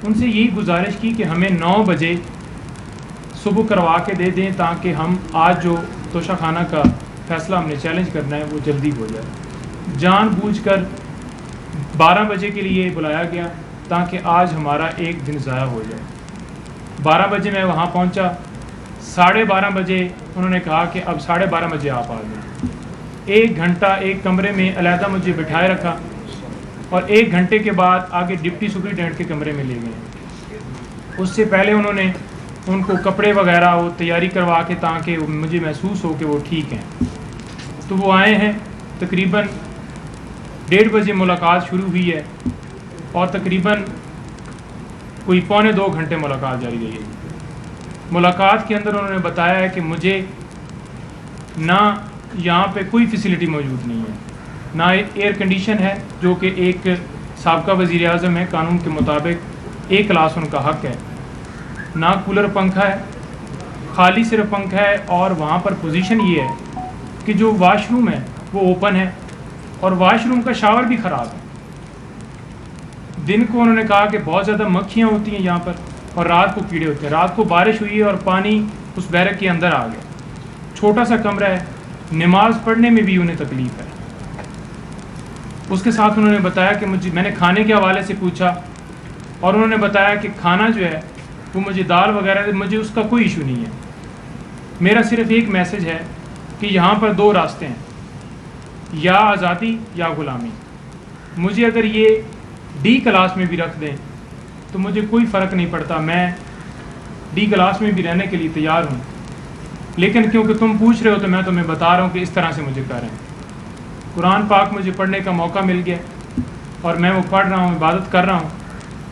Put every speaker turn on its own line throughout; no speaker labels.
ان سے یہی گزارش کی کہ ہمیں 9 بجے صبح کروا کے دے دیں تاکہ ہم آج جو توشہ خانہ کا فیصلہ ہم نے چیلنج کرنا ہے وہ جلدی ہو جائے۔ جان بوجھ کر 12 بجے کے لیے بلایا گیا تاکہ آج ہمارا ایک دن ضائع ہو جائے۔ 12 بجے میں وہاں پہنچا، 12:30 بجے انہوں نے کہا کہ اب 12:30 بجے آپ آ جائیں۔ 1 گھنٹہ ایک کمرے میں علیحدہ مجھے بٹھائے رکھا اور 1 گھنٹے کے بعد آگے ڈپٹی سپرنٹینڈنٹ کے کمرے میں لے گئے۔ اس سے پہلے انہوں نے ان کو کپڑے وغیرہ وہ تیاری کروا کے تاکہ مجھے محسوس ہو کہ وہ ٹھیک ہیں۔ تو وہ آئے ہیں، تقریباً 1:30 بجے ملاقات شروع ہوئی ہے اور تقریباً کوئی 2.25 گھنٹے ملاقات جاری رہی ہے۔ ملاقات کے اندر انہوں نے بتایا ہے کہ مجھے نہ یہاں پہ کوئی فیسلٹی موجود نہیں ہے، نہ ایئر کنڈیشن ہے جو کہ ایک سابقہ وزیر اعظم ہے، قانون کے مطابق ایک کلاس ان کا حق ہے، نہ کولر پنکھا ہے، خالی صرف پنکھا ہے، اور وہاں پر پوزیشن یہ ہے کہ جو واش روم ہے وہ اوپن ہے اور واش روم کا شاور بھی خراب ہے۔ دن کو انہوں نے کہا کہ بہت زیادہ مکھیاں ہوتی ہیں یہاں پر اور رات کو کیڑے ہوتے ہیں۔ رات کو بارش ہوئی ہے اور پانی اس بیرک کے اندر آ گیا، چھوٹا سا کمرہ ہے، نماز پڑھنے میں بھی انہیں تکلیف ہے۔ اس کے ساتھ انہوں نے بتایا کہ میں نے کھانے کے حوالے سے پوچھا اور انہوں نے بتایا کہ کھانا جو ہے وہ مجھے دال وغیرہ مجھے اس کا کوئی ایشو نہیں ہے، میرا صرف ایک میسج ہے کہ یہاں پر 2 راستے ہیں، یا آزادی یا غلامی۔ مجھے اگر یہ ڈی کلاس میں بھی رکھ دیں تو مجھے کوئی فرق نہیں پڑتا، میں ڈی کلاس میں بھی رہنے کے لیے تیار ہوں، لیکن کیونکہ تم پوچھ رہے ہو تو میں تمہیں بتا رہا ہوں کہ اس طرح سے مجھے کر رہے ہیں۔ قرآن پاک مجھے پڑھنے کا موقع مل گیا اور میں وہ پڑھ رہا ہوں، عبادت کر رہا ہوں،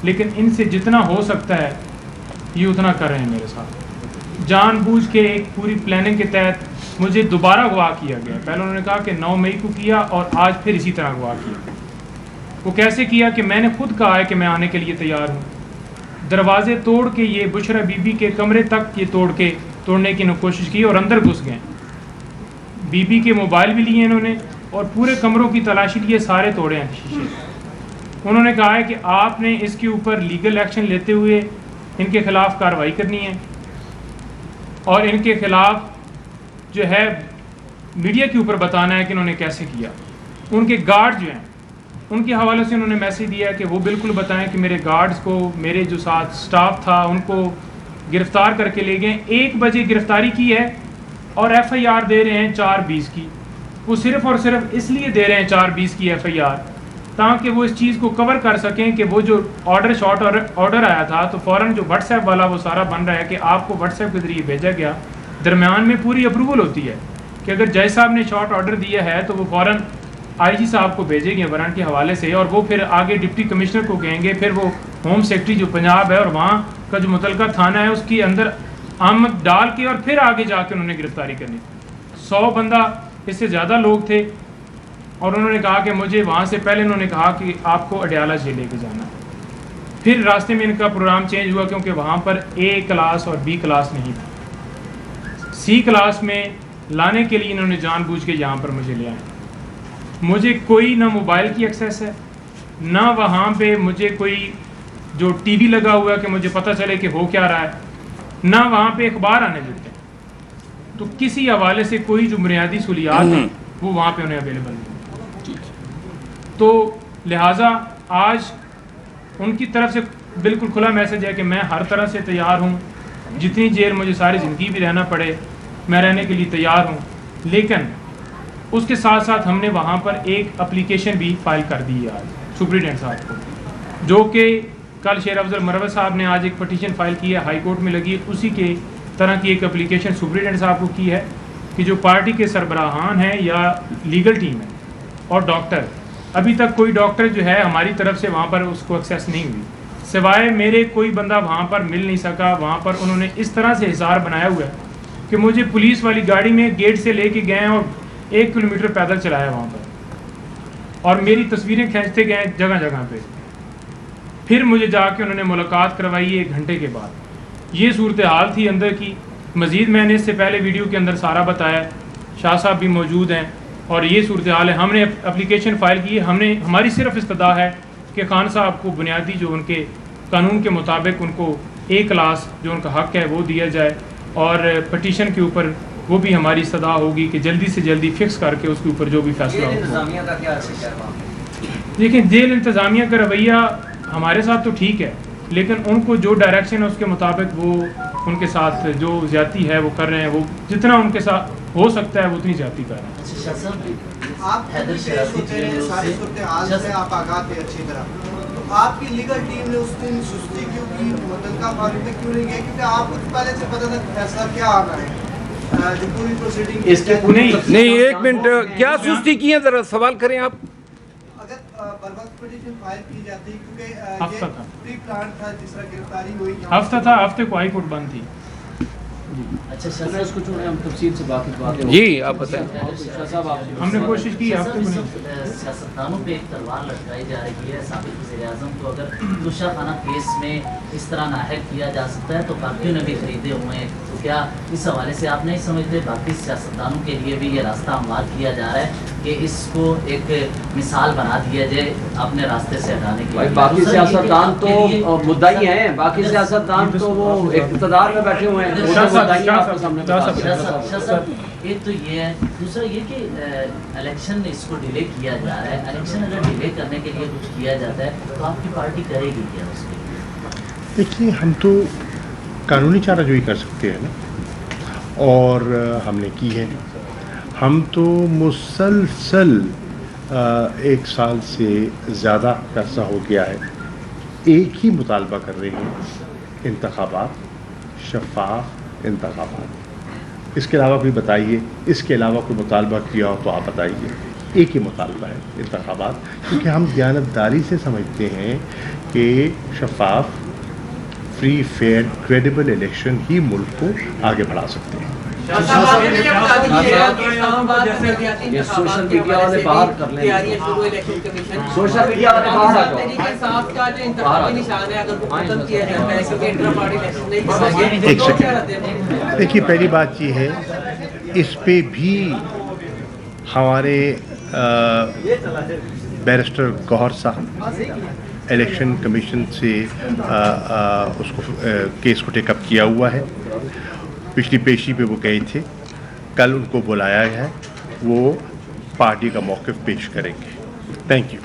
لیکن ان سے جتنا ہو سکتا ہے یہ اتنا کر رہے ہیں میرے ساتھ۔ جان بوجھ کے ایک پوری پلاننگ کے تحت مجھے دوبارہ گواہ کیا گیا۔ پہلے انہوں نے کہا کہ 9 مئی کو کیا اور آج پھر اسی طرح گواہ کیا۔ وہ کیسے کیا کہ میں نے خود کہا ہے کہ میں آنے کے لیے تیار ہوں، دروازے توڑ کے یہ بشرا بی بی کے کمرے تک یہ توڑنے کی کوشش کی اور اندر گھس گئے، بی بی کے موبائل بھی لیے انہوں نے اور پورے کمروں کی تلاشی لیے، سارے توڑے ہیں شیشے۔ انہوں نے کہا ہے کہ آپ نے اس کے اوپر لیگل ایکشن لیتے ہوئے ان کے خلاف کارروائی کرنی ہے اور ان کے خلاف جو ہے میڈیا کے اوپر بتانا ہے کہ انہوں نے کیسے کیا۔ ان کے گارڈ جو ہیں ان کے حوالے سے انہوں نے میسج دیا ہے کہ وہ بالکل بتائیں کہ میرے گارڈز کو، میرے جو ساتھ سٹاف تھا ان کو گرفتار کر کے لے گئے۔ 1 بجے گرفتاری کی ہے اور ایف آئی آر دے رہے ہیں 4:20 کی۔ وہ صرف اور صرف اس لیے دے رہے ہیں 4:20 کی ایف آئی آر تاکہ وہ اس چیز کو کور کر سکیں کہ وہ جو آرڈر آیا تھا تو فوراً جو واٹس ایپ والا وہ سارا بن رہا ہے کہ آپ کو واٹس ایپ کے ذریعے بھیجا گیا، درمیان میں پوری اپروول ہوتی ہے کہ اگر جج صاحب نے شارٹ آرڈر دیا ہے تو وہ فوراً آئی جی صاحب کو بھیجیں گے وارنٹ کے حوالے سے، اور وہ پھر آگے ڈپٹی کمشنر کو کہیں گے، پھر وہ ہوم سیکرٹری جو پنجاب ہے اور وہاں کا جو متعلقہ تھانہ ہے اس کے اندر آمد ڈال کے اور پھر آگے جا کے انہوں نے گرفتاری کرنی۔ 100 بندہ، اس سے زیادہ لوگ تھے، اور انہوں نے کہا کہ مجھے وہاں سے پہلے انہوں نے کہا کہ آپ کو اڈیالہ جیل لے کے جانا۔ پھر راستے میں ان کا پروگرام چینج ہوا کیونکہ وہاں پر اے کلاس اور بی کلاس نہیں تھا۔ سی کلاس میں لانے کے لیے انہوں نے جان بوجھ کے یہاں پر مجھے لے آئے۔ مجھے کوئی نہ موبائل کی ایکسیس ہے، نہ وہاں پہ مجھے کوئی جو ٹی وی لگا ہوا ہے کہ مجھے پتہ چلے کہ ہو کیا رہا ہے، نہ وہاں پہ اخبار آنے دیتے ہیں۔ تو کسی حوالے سے کوئی جو بنیادی سہولیات ہیں وہ وہاں پہ انہیں اویلیبل نہیں۔ تو لہٰذا آج ان کی طرف سے بالکل کھلا میسج ہے کہ میں ہر طرح سے تیار ہوں، جتنی دیر مجھے ساری زندگی بھی رہنا پڑے میں رہنے کے لیے تیار ہوں، لیکن اس کے ساتھ ساتھ ہم نے وہاں پر ایک اپلیکیشن بھی فائل کر دی ہے آج سپرنٹینڈنٹ صاحب کو، جو کہ کل شیر افضل مروت صاحب نے آج ایک پٹیشن فائل کی ہے، ہائی کورٹ میں لگی ہے، اسی کے طرح کی ایک اپلیکیشن سپرنٹینڈنٹ صاحب کو کی ہے کہ جو پارٹی کے سربراہان ہیں یا لیگل ٹیم ہے اور ڈاکٹر، ابھی تک کوئی ڈاکٹر جو ہے ہماری طرف سے وہاں پر اس کو ایکسیس نہیں ہوئی، سوائے میرے کوئی بندہ وہاں پر مل نہیں سکا۔ وہاں پر انہوں نے اس طرح سے اظہار بنایا ہوا ہے کہ مجھے پولیس والی گاڑی میں گیٹ سے لے کے گئے اور 1 کلومیٹر پیدل چلایا وہاں پر، اور میری تصویریں کھینچتے گئے جگہ جگہ پہ۔ پھر مجھے جا کے انہوں نے ملاقات کروائی 1 گھنٹے کے بعد۔ یہ صورتحال تھی اندر کی۔ مزید میں نے اس سے پہلے ویڈیو کے اندر سارا بتایا، شاہ صاحب بھی موجود ہیں، اور یہ صورتحال ہے۔ ہم نے اپلیکیشن فائل کی ہے، ہماری صرف استدعا ہے کہ خان صاحب کو بنیادی جو ان کے قانون کے مطابق ان کو 1 کلاس جو ان کا حق ہے وہ دیا جائے، اور پٹیشن کے اوپر وہ بھی ہماری صدا ہوگی کہ جلدی سے جلدی فکس کر کے اس کے اوپر جو بھی فیصلہ ہو۔ دیکھیں جیل انتظامیہ کا رویہ ہمارے ساتھ تو ٹھیک ہے، لیکن ان کو جو ڈائریکشن ہے اس کے مطابق وہ ان کے ساتھ جو زیادتی ہے وہ کر رہے ہیں، وہ جتنا ان کے ساتھ ہو سکتا ہے وہ اتنی زیادتی کر رہے ہیں۔
آپ کی لیگل ٹیم نے اس دن سستی کیوں کی، متعلقہ قانون میں کیوں نہیں گیا؟ کیونکہ آپ کو پہلے سے پتہ تھا فیصلہ کیا آنا ہے، جو پوری پروسیڈنگ
اس کے نہیں 1 منٹ کیا سستی کی ہے، ذرا سوال کریں آپ۔
اگر بر وقت پٹیشن فائل کی جاتی کیونکہ یہ پری پلان تھا جس طرح گرفتاری ہوئی،
ہفتہ تھا، ہفتے کو ہائی کورٹ بند تھی۔
اچھا شاہ صاحب اس کو چھوڑیں، ہم تفصیل سے باقی باتیں
جی آپ بتائیں۔
شاہ صاحب آپ
ہم نے کوشش کی ہفتے کو نہیں۔
سیاستدانوں پہ ایک تلوار لٹکائی جا رہی ہے، سابق وزیر اعظم کو اگر توشہ خانہ کیس میں اس طرح ناحق کیا جا سکتا ہے تو باقیوں نے بھی خریدے ہوئے ہیں، تو کیا اس حوالے سے آپ نہیں سمجھتے باقی سیاستدانوں کے لیے بھی یہ راستہ ہموار کیا جا رہا ہے کہ اس کو ایک مثال بنا دیا جائے اپنے راستے سے ہٹانے کے لیے؟
باقی سیاستدان تو مدعی ہیں، باقی سیاستدان تو وہ اقتدار میں بیٹھے ہوئے ہیں،
ایک تو یہ ہے، دوسرا یہ کہ الیکشن اس کو ڈیلے کیا جا رہا ہے، الیکشن اگر ڈیلے کرنے کے لیے کچھ کیا جاتا ہے تو آپ کی پارٹی کرے گی کیا اس کے لیے؟
دیکھیے ہم تو قانونی چارہ جوئی کر سکتے ہیں نا، اور ہم نے کی ہے۔ ہم تو مسلسل 1 سال سے زیادہ عرصہ ہو گیا ہے ایک ہی مطالبہ کر رہے ہیں، انتخابات، شفاف انتخابات۔ اس کے علاوہ کوئی بتائیے، اس کے علاوہ کوئی مطالبہ کیا ہو تو آپ بتائیے۔ ایک ہی مطالبہ ہے، انتخابات، کیونکہ ہم دیانتداری سے سمجھتے ہیں کہ شفاف، فری، فیئر، کریڈیبل الیکشن ہی ملک کو آگے بڑھا سکتے ہیں۔
یہ سوشل میڈیا والے باہر کر لیں، سوشل میڈیا والے باہر آ
ایک سیکنڈ، دیکھیے پہلی بات یہ ہے، اس پہ بھی ہمارے بیرسٹر گوہر صاحب الیکشن کمیشن سے اس کو کیس کو ٹیک اپ کیا ہوا ہے۔ پچھلی پیشی پہ وہ گئے تھے، کل ان کو بلایا ہے، وہ پارٹی کا موقف پیش کریں گے۔ Thank you.